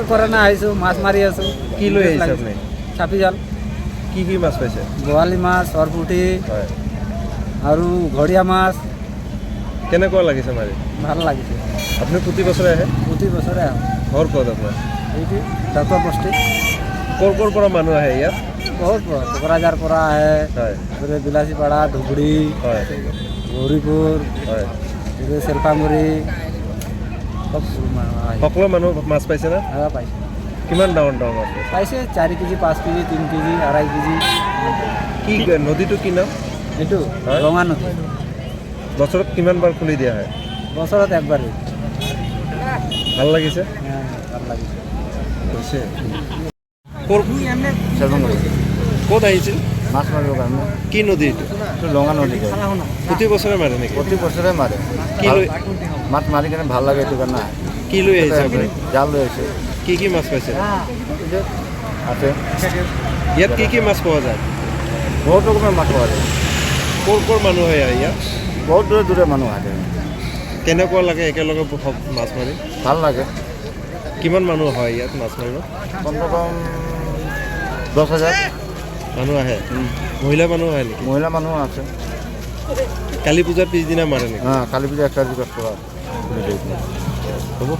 করে না আইছো মাছ মারি আছো কি লৈ আহিছে আপুনি চাপি জাল কি মাছ পাইছে বোৱালি মাছ সৰপুঠি আৰু ঘৰিয়া মাছ কেনেকুৱা লাগিছে মাৰি ভাল লাগিছে আপুনি প্ৰতি বছৰে আহে প্ৰতি বছৰে আহোঁ ঘৰ ক'ত আপোনাৰ এইটো ডাক্তৰ বস্তি ক'ৰ পৰা মানুহ আহে ইয়াত বহুত কোকৰাঝাৰ পৰা আহে হয় বিলাসীপাৰা ধুবুৰী হয় গৌৰীপুৰ হয় চেলপামুৰি সব মানুহ আহে সকলো মানুহ মাছ পাইছে না পাইছে কিমান ডাঙৰ মাছ পাইছে 4 কেজি 5 কেজি 3 কেজি 2.5 কেজি কি নদীটো কি নাম এইটো ৰঙা নদী বছৰত কিমানবাৰ খুলি দিয়া হয় বছৰত একবাৰ ভাল লাগিছে ভাল লাগিছে হৈছে ক'ত আহিছিল মাছ মাৰিবৰ কাৰণে কি নদী এইটো ৰঙা নদী প্ৰতি বছৰে মাৰে নেকি প্ৰতি বছৰে মাৰে কি লৈ মাছ মাৰি কিনে ভাল লাগে এইটো কাৰণে কি লৈ আহিছে আপুনি জাল লৈ আহিছে কি মাছ পাইছে আছে ইয়াত কি মাছ পোৱা যায় বহুত ৰকমেৰ মাছ পোৱা যায় ক'ৰ মানুহ আহে ইয়াত বহুত দূৰে দূৰে মানুহ আহে কেনেকুৱা লাগে একেলগে মাছ মাৰি ভাল লাগে কিমান মানুহ হয় ইয়াত মাছ মাৰিব কমসে কম 10,000 মানুহ আহে মহিলা মানুহ আহে নেকি মহিলা মানুহ আছে কালী পূজাৰ পিছদিনা মাৰে নেকি কালী পূজা 1 তাৰিখৰ পৰা হ'ব